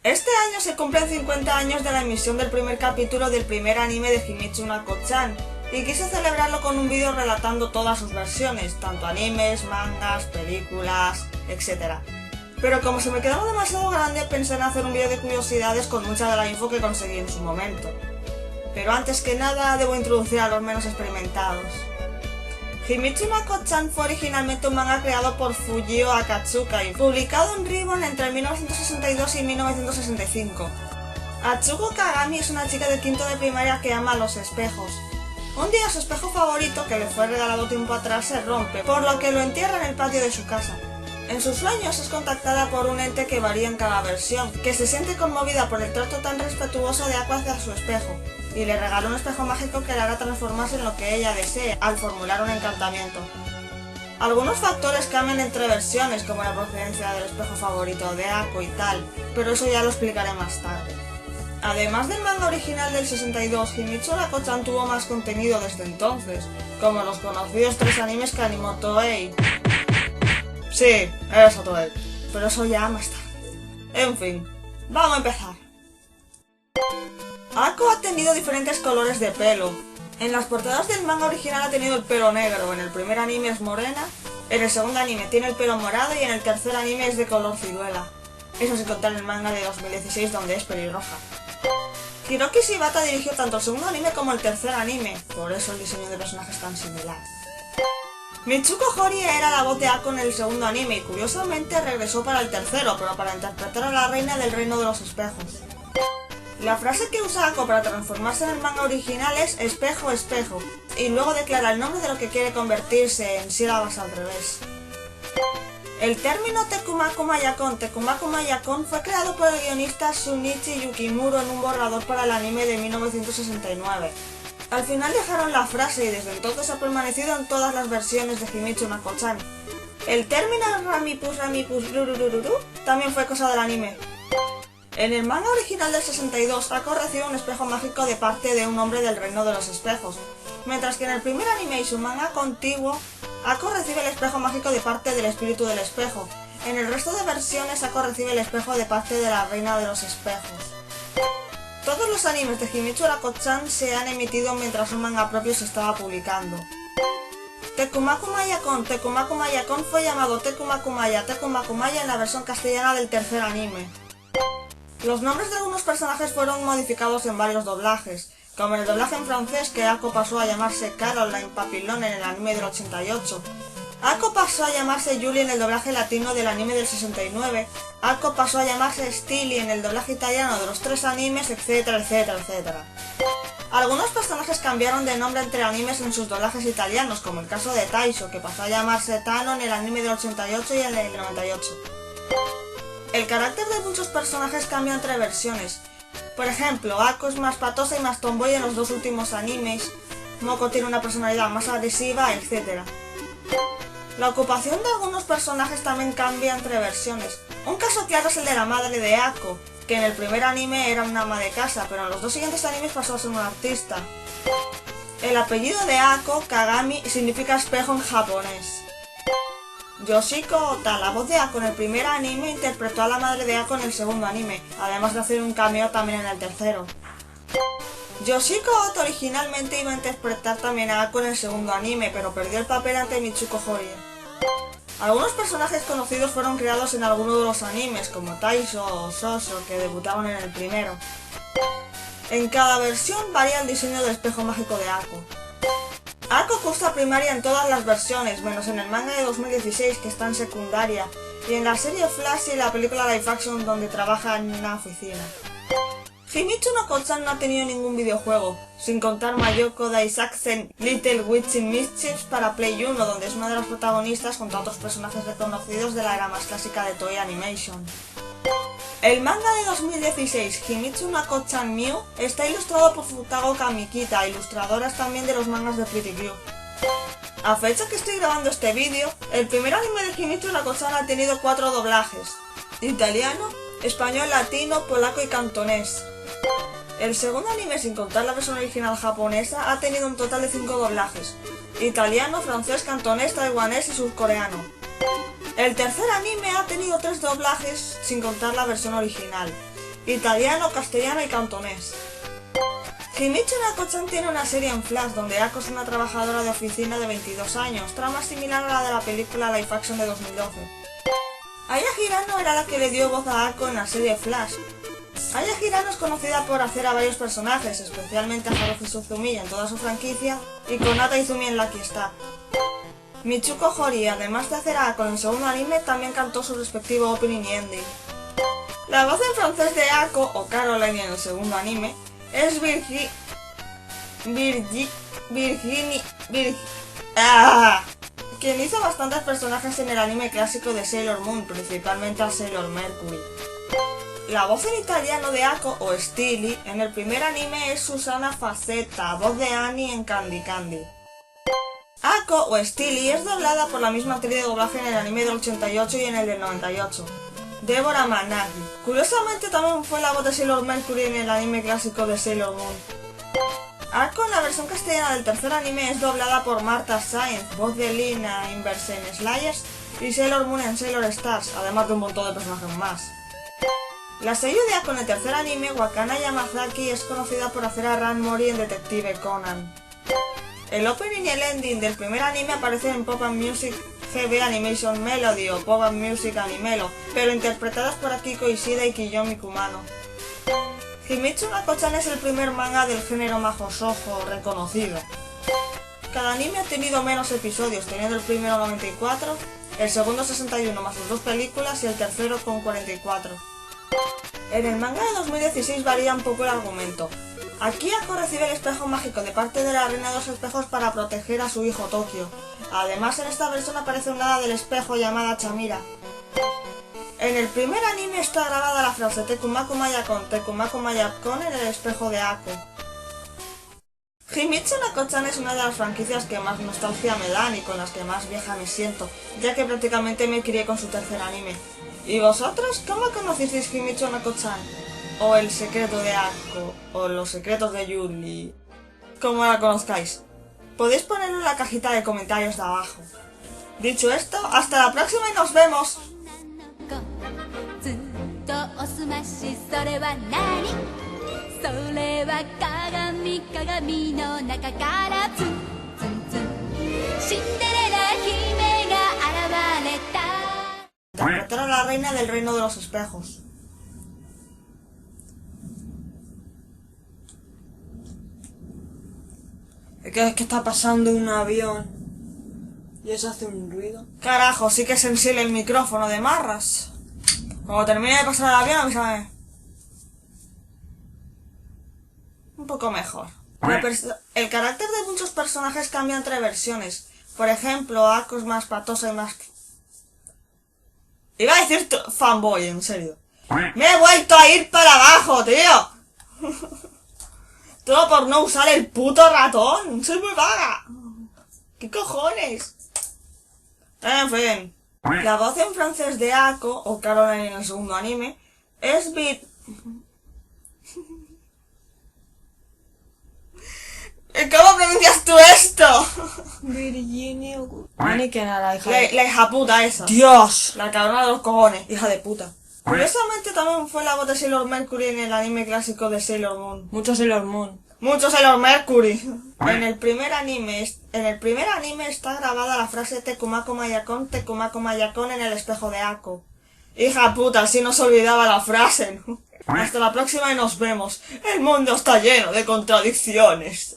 Este año se cumplen 50 años de la emisión del primer capítulo del primer anime de Himitsu Nako-chan, y quise celebrarlo con un vídeo relatando todas sus versiones, tanto animes, mangas, películas, etc. Pero como se me quedaba demasiado grande, pensé en hacer un vídeo de curiosidades con mucha de la info que conseguí en su momento. Pero antes que nada, debo introducir a los menos experimentados. Himitsu Nako-chan fue originalmente un manga creado por Fujio Akatsuka y publicado en Ribbon entre 1962 y 1965. Atsuko Kagami es una chica de quinto de primaria que ama los espejos. Un día su espejo favorito, que le fue regalado tiempo atrás, se rompe, por lo que lo entierra en el patio de su casa. En sus sueños es contactada por un ente que varía en cada versión, que se siente conmovida por el trato tan respetuoso de Ako hacia su espejo, y le regala un espejo mágico que le hará transformarse en lo que ella desee, al formular un encantamiento. Algunos factores cambian entre versiones, como la procedencia del espejo favorito de Ako y tal, pero eso ya lo explicaré más tarde. Además del manga original del 62, Himitsu Nako-chan tuvo más contenido desde entonces, como los conocidos 3 animes que animó Toei. Sí, eso Toei, pero eso ya más tarde. En fin, vamos a empezar. Ako ha tenido diferentes colores de pelo. En las portadas del manga original ha tenido el pelo negro, en el primer anime es morena, en el segundo anime tiene el pelo morado y en el tercer anime es de color ciruela. Eso sin contar el manga de 2016 donde es pelirroja. Hiroki Shibata dirigió tanto el segundo anime como el tercer anime, por eso el diseño de personajes es tan similar. Mitsuko Horie era la voz de Ako en el segundo anime y curiosamente regresó para el tercero, pero para interpretar a la reina del reino de los espejos. La frase que usa Ako para transformarse en el manga original es espejo, espejo, y luego declara el nombre de lo que quiere convertirse en sílabas al revés. El término Tekumaku Mayakon fue creado por el guionista Shunichi Yukimuro en un borrador para el anime de 1969. Al final dejaron la frase y desde entonces ha permanecido en todas las versiones de Himitsu Nako-chan. El término Ramipus Rururururu también fue cosa del anime. En el manga original del 62, Ako recibe un espejo mágico de parte de un hombre del reino de los espejos, mientras que en el primer anime y su manga contiguo, Ako recibe el espejo mágico de parte del espíritu del espejo. En el resto de versiones, Ako recibe el espejo de parte de la reina de los espejos. Todos los animes de Himitsu Nako-chan se han emitido mientras un manga propio se estaba publicando. Tekumaku Mayakon fue llamado Tekumaku Maya en la versión castellana del tercer anime. Los nombres de algunos personajes fueron modificados en varios doblajes, como en el doblaje en francés, que Ako pasó a llamarse Caroline Papillon en el anime del 88. Ako pasó a llamarse Julie en el doblaje latino del anime del 69. Ako pasó a llamarse Steely en el doblaje italiano de los 3 animes, etc. Algunos personajes cambiaron de nombre entre animes en sus doblajes italianos, como el caso de Taisho, que pasó a llamarse Tano en el anime del 88 y en el 98. El carácter de muchos personajes cambia entre versiones. Por ejemplo, Ako es más patosa y más tomboy en los 2 últimos animes, Moko tiene una personalidad más agresiva, etc. La ocupación de algunos personajes también cambia entre versiones. Un caso claro es el de la madre de Ako, que en el primer anime era una ama de casa, pero en los 2 siguientes animes pasó a ser una artista. El apellido de Ako, Kagami, significa espejo en japonés. Yoshiko Ota, la voz de Ako en el primer anime, interpretó a la madre de Ako en el segundo anime, además de hacer un cameo también en el tercero. Yoshiko Ota originalmente iba a interpretar también a Ako en el segundo anime, pero perdió el papel ante Mitsuko Horie. Algunos personajes conocidos fueron creados en alguno de los animes, como Taisho o Soso, que debutaron en el primero. En cada versión varía el diseño del espejo mágico de Ako. Ako cursa primaria en todas las versiones, menos en el manga de 2016, que está en secundaria, y en la serie Flash y la película live action donde trabaja en una oficina. Himitsu Nako-chan no ha tenido ningún videojuego, sin contar Mayoko Daisakusen Little Witch in Mischief para Play 1, donde es una de las protagonistas junto a otros personajes reconocidos de la era más clásica de Toei Animation. El manga de 2016, Himitsu Nako-chan Mew, está ilustrado por Futago Kamikita, ilustradoras también de los mangas de Pretty Cure. A fecha que estoy grabando este vídeo, el primer anime de Himitsu Nako-chan ha tenido 4 doblajes: italiano, español, latino, polaco y cantonés. El segundo anime, sin contar la versión original japonesa, ha tenido un total de 5 doblajes: italiano, francés, cantonés, taiwanés y surcoreano. El tercer anime ha tenido 3 doblajes, sin contar la versión original: italiano, castellano y cantonés. Himicho Nako-chan tiene una serie en Flash donde Ako es una trabajadora de oficina de 22 años, trama similar a la de la película live action de 2012. Aya Hirano era la que le dio voz a Ako en la serie Flash. Aya Hirano es conocida por hacer a varios personajes, especialmente a Haruhi Suzumiya en toda su franquicia y con Ata Izumi en Lucky Star. Michuko Hori, además de hacer a Ako en el segundo anime, también cantó su respectivo opening y ending. La voz en francés de Ako, o Caroline en el segundo anime, es quien hizo bastantes personajes en el anime clásico de Sailor Moon, principalmente a Sailor Mercury. La voz en italiano de Ako, o Steely, en el primer anime es Susana Facetta, voz de Annie en Candy Candy. Ako, o Steely, es doblada por la misma actriz de doblaje en el anime del 88 y en el del 98. Deborah Managhi. Curiosamente también fue la voz de Sailor Mercury en el anime clásico de Sailor Moon. Ako en la versión castellana del tercer anime es doblada por Martha Sainz, voz de Lina Inverse en Slayers y Sailor Moon en Sailor Stars, además de un montón de personajes más. La seiyū de Ako en el tercer anime, Wakana Yamazaki, es conocida por hacer a Ran Mori en Detective Conan. El opening y el ending del primer anime aparecen en Pop and Music GB Animation Melody o Pop and Music Animelo, pero interpretadas por Akiko Ishida y Kiyomi Kumano. Himicho Nako-chan es el primer manga del género Mahou Shoujo reconocido. Cada anime ha tenido menos episodios, teniendo el primero 94, el segundo 61 más sus 2 películas y el tercero con 44. En el manga de 2016 varía un poco el argumento. Aquí Ako recibe el espejo mágico de parte de la reina de los espejos para proteger a su hijo Tokio. Además, en esta versión aparece una hada del espejo llamada Chamira. En el primer anime está grabada la frase Tekumaku Mayakon en el espejo de Ako. Himicho Nako-chan es una de las franquicias que más nostalgia me dan y con las que más vieja me siento, ya que prácticamente me crié con su tercer anime. ¿Y vosotros cómo conocisteis Himicho Nako-chan? O El secreto de Ako, o Los secretos de Yuri, como la conozcáis. Podéis ponerlo en la cajita de comentarios de abajo. Dicho esto, hasta la próxima y nos vemos. Interpretar a la reina del reino de los espejos. Es que está pasando un avión y eso hace un ruido. Carajo, sí que es sensible el micrófono de Marras. Cuando termine de pasar el avión, avísame. Un poco mejor. El carácter de muchos personajes cambia entre versiones. Por ejemplo, Ako es más patosa y más... Iba a decir fanboy, en serio. Me he vuelto a ir para abajo, tío. Todo por no usar el puto ratón. Soy muy vaga. ¿Qué cojones? En fin. La voz en francés de Ako, o Caroline en el segundo anime, es ¿Cómo pronuncias tú esto? Virginia... Ni que nada, hija La hija puta esa. ¡Dios! La cabrona de los cojones. Hija de puta. Curiosamente también fue la voz de Sailor Mercury en el anime clásico de Sailor Moon. Mucho Sailor Moon. Mucho Sailor Mercury. En el primer anime está grabada la frase Tekumaku Mayakon en el espejo de Ako. Hija puta, así no se olvidaba la frase, ¿no? Hasta la próxima y nos vemos. El mundo está lleno de contradicciones.